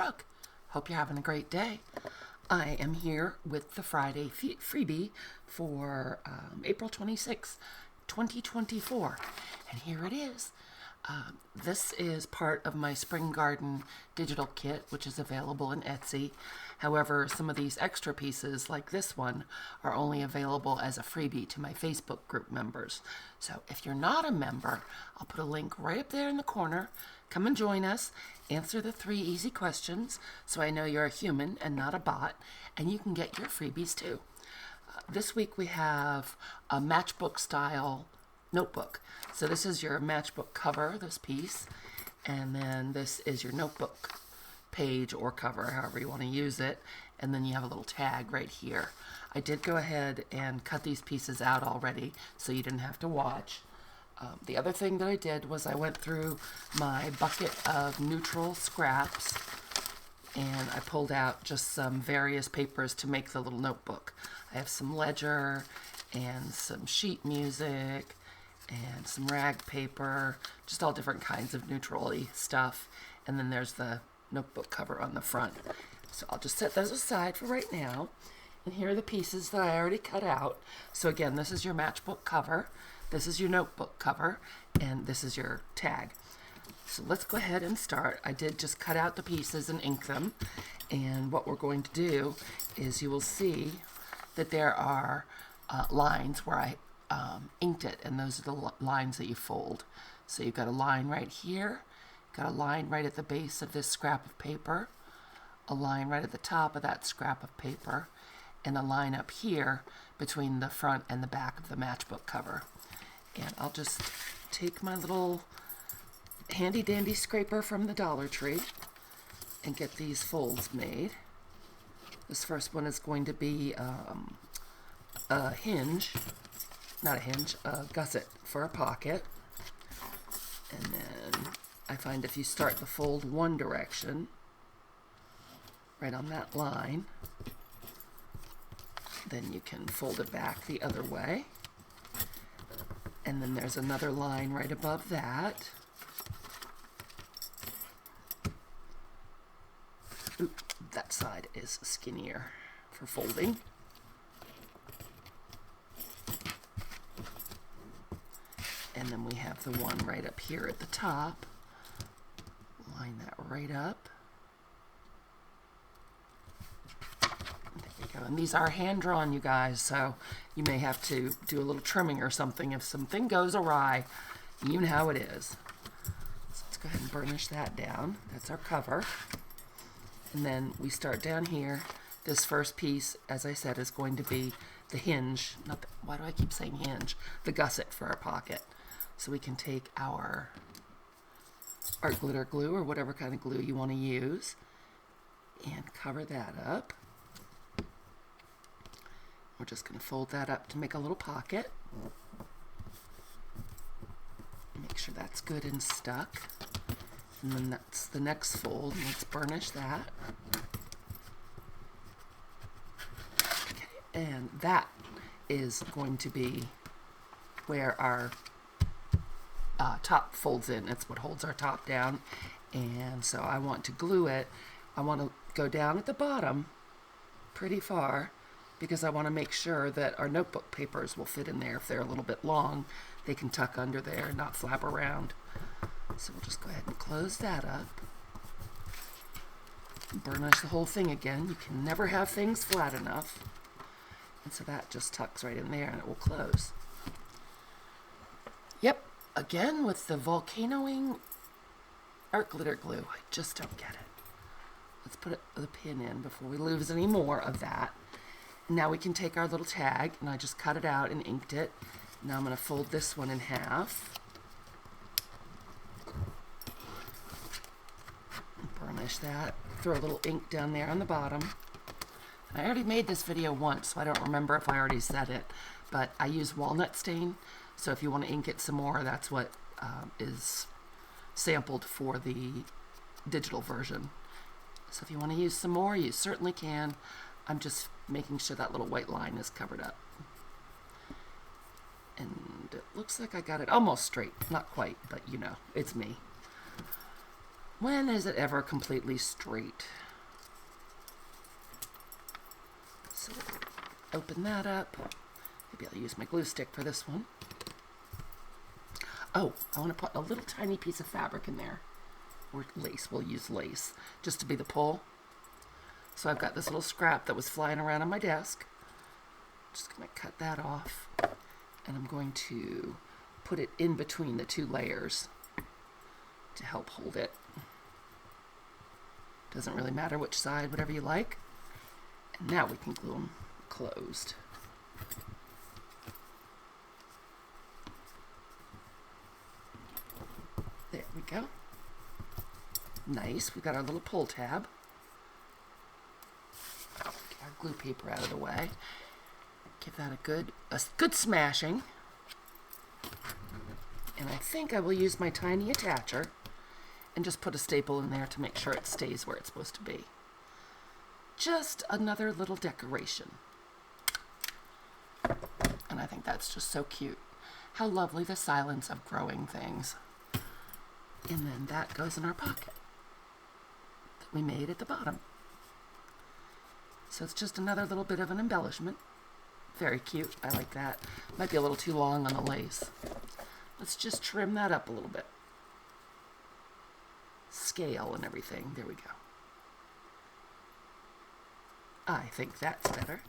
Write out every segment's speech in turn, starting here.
Brooke. Hope you're having a great day. I am here with the Friday freebie for April 26, 2024. And here it is. This is part of my Spring Garden digital kit, which is available in Etsy. However, some of these extra pieces, like this one, are only available as a freebie to my Facebook group members. So if you're not a member, I'll put a link right up there in the corner. Come and join us. Answer the 3 easy questions so I know you're a human and not a bot, and you can get your freebies too. This week we have a Matchbook style notebook. So this is your Matchbook cover, this piece, and then this is your notebook page or cover, however you want to use it, and then you have a little tag right here. I did go ahead and cut these pieces out already so you didn't have to watch. The other thing that I did was I went through my bucket of neutral scraps and I pulled out just some various papers to make the little notebook. I have some ledger and some sheet music and some rag paper, just all different kinds of neutral-y stuff. And then there's the notebook cover on the front. So I'll just set those aside for right now. And here are the pieces that I already cut out. So again, this is your Matchbook cover, this is your notebook cover, and this is your tag. So let's go ahead and start. I did just cut out the pieces and ink them. And what we're going to do is you will see that there are lines where I inked it, and those are the lines that you fold. So you've got a line right here, got a line right at the base of this scrap of paper, a line right at the top of that scrap of paper, and a line up here between the front and the back of the Matchbook cover. And I'll just take my little handy dandy scraper from the Dollar Tree and get these folds made. This first one is going to be a hinge, not a hinge, a gusset for a pocket. And then I find if you start the fold one direction, right on that line, then you can fold it back the other way. And then there's another line right above that. Oop, that side is skinnier for folding. And then we have the one right up here at the top. Line that right up. There we go. And these are hand-drawn, you guys, so you may have to do a little trimming or something. If something goes awry, you know how it is. So let's go ahead and burnish that down. That's our cover. And then we start down here. This first piece, as I said, is going to be the hinge. Why do I keep saying hinge? The gusset for our pocket. So we can take our art glitter glue or whatever kind of glue you want to use and cover that up. We're just going to fold that up to make a little pocket. Make sure that's good and stuck. And then that's the next fold. Let's burnish that. Okay, and that is going to be where our top folds in. It's what holds our top down. And so I want to glue it. I want to go down at the bottom pretty far because I want to make sure that our notebook papers will fit in there. If they're a little bit long, they can tuck under there and not flap around. So we'll just go ahead and close that up. Burnish the whole thing again. You can never have things flat enough. And so that just tucks right in there and it will close. Yep, again with the volcanoing art glitter glue. I just don't get it. Let's put the pin in before we lose any more of that. Now we can take our little tag, and I just cut it out and inked it. Now I'm going to fold this one in half. Burnish that. Throw a little ink down there on the bottom. I already made this video once, so I don't remember if I already said it, but I use walnut stain, so if you want to ink it some more, that's what is sampled for the digital version. So if you want to use some more, you certainly can. I'm just making sure that little white line is covered up. And it looks like I got it almost straight. Not quite, but you know, it's me. When is it ever completely straight? So open that up. Maybe I'll use my glue stick for this one. Oh, I want to put a little tiny piece of fabric in there. Or lace, we'll use lace, just to be the pull. So I've got this little scrap that was flying around on my desk. Just going to cut that off. And I'm going to put it in between the two layers to help hold it. Doesn't really matter which side, whatever you like. And now we can glue them closed. There we go. Nice. We've got our little pull tab. Get our glue paper out of the way. Give that a good smashing. And I think I will use my tiny attacher and just put a staple in there to make sure it stays where it's supposed to be. Just another little decoration. And I think that's just so cute. How lovely, the silence of growing things. And then that goes in our pocket that we made at the bottom. So it's just another little bit of an embellishment. Very cute. I like that. Might be a little too long on the lace. Let's just trim that up a little bit. Scale and everything. There we go. I think that's better.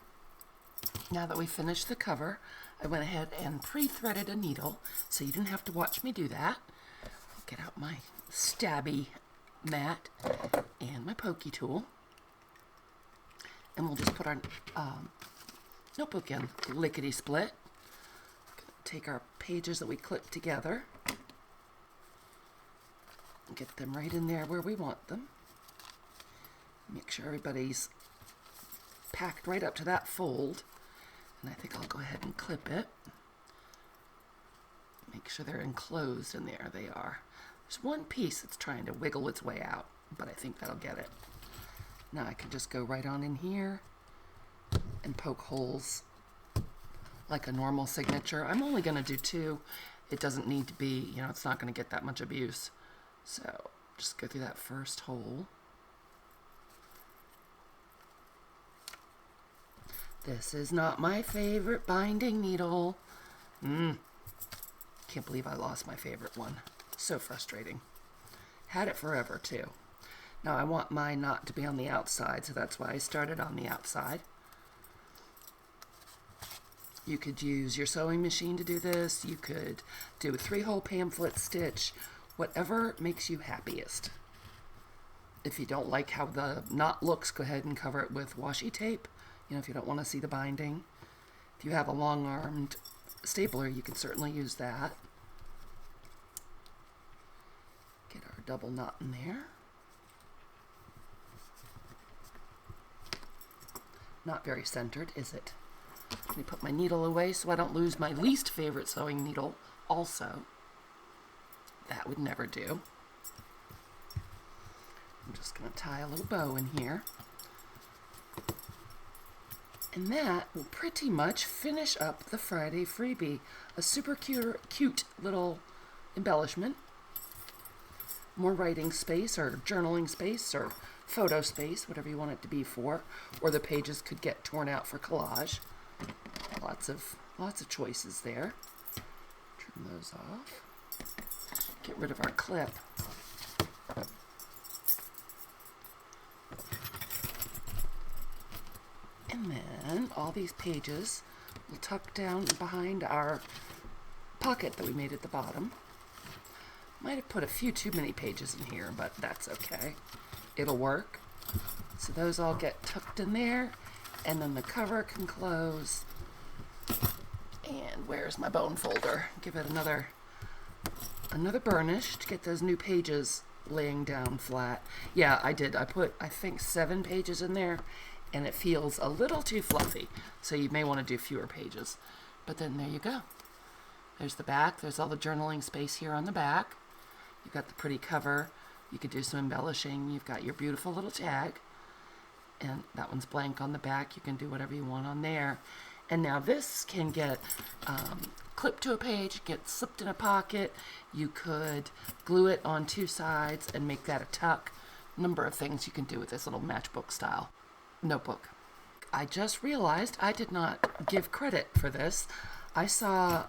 Now that we finished the cover, I went ahead and pre-threaded a needle, so you didn't have to watch me do that. I'll get out my stabby mat and my pokey tool. And we'll just put our notebook in lickety-split. Take our pages that we clipped together. Get them right in there where we want them. Make sure everybody's packed right up to that fold. And I think I'll go ahead and clip it. Make sure they're enclosed in there. They are. There's one piece that's trying to wiggle its way out, but I think that'll get it. Now I can just go right on in here and poke holes like a normal signature. I'm only going to do 2. It doesn't need to be, it's not going to get that much abuse. So just go through that first hole. This is not my favorite binding needle. Can't believe I lost my favorite one. So frustrating. Had it forever too. Now I want my knot to be on the outside, so that's why I started on the outside. You could use your sewing machine to do this. You could do a 3-hole pamphlet stitch, whatever makes you happiest. If you don't like how the knot looks, go ahead and cover it with washi tape, if you don't want to see the binding. If you have a long-armed stapler, you can certainly use that. Get our double knot in there. Not very centered, is it? Let me put my needle away so I don't lose my least favorite sewing needle also. That would never do. I'm just going to tie a little bow in here. And that will pretty much finish up the Friday freebie. A super cute little embellishment. More writing space or journaling space or photo space, whatever you want it to be for. Or the pages could get torn out for collage. Lots of choices there. Trim those off. Get rid of our clip. And then all these pages will tuck down behind our pocket that we made at the bottom. Might have put a few too many pages in here, but that's okay. It'll work. So those all get tucked in there, and then the cover can close. And where's my bone folder? Give it another burnish to get those new pages laying down flat. Yeah, I did. I put, I think, 7 pages in there, and it feels a little too fluffy. So you may want to do fewer pages. But then there you go. There's the back. There's all the journaling space here on the back. You've got the pretty cover. You could do some embellishing. You've got your beautiful little tag. And that one's blank on the back. You can do whatever you want on there. And now this can get clip to a page, get slipped in a pocket. You could glue it on two sides and make that a tuck. Number of things you can do with this little matchbook style notebook. I just realized I did not give credit for this. I saw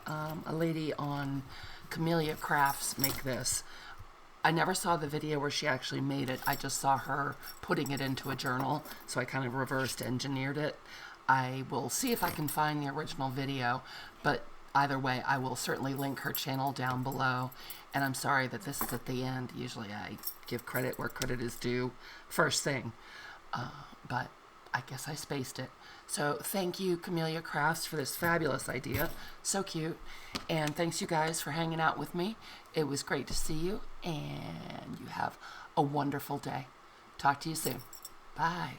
a lady on Camellia Crafts make this. I never saw the video where she actually made it. I just saw her putting it into a journal, so I kind of reversed engineered it. I will see if I can find the original video, but either way, I will certainly link her channel down below. And I'm sorry that this is at the end. Usually I give credit where credit is due first thing, but I guess I spaced it. So thank you, Camellia Crafts, for this fabulous idea. So cute. And thanks you guys for hanging out with me. It was great to see you, and you have a wonderful day. Talk to you soon. Bye.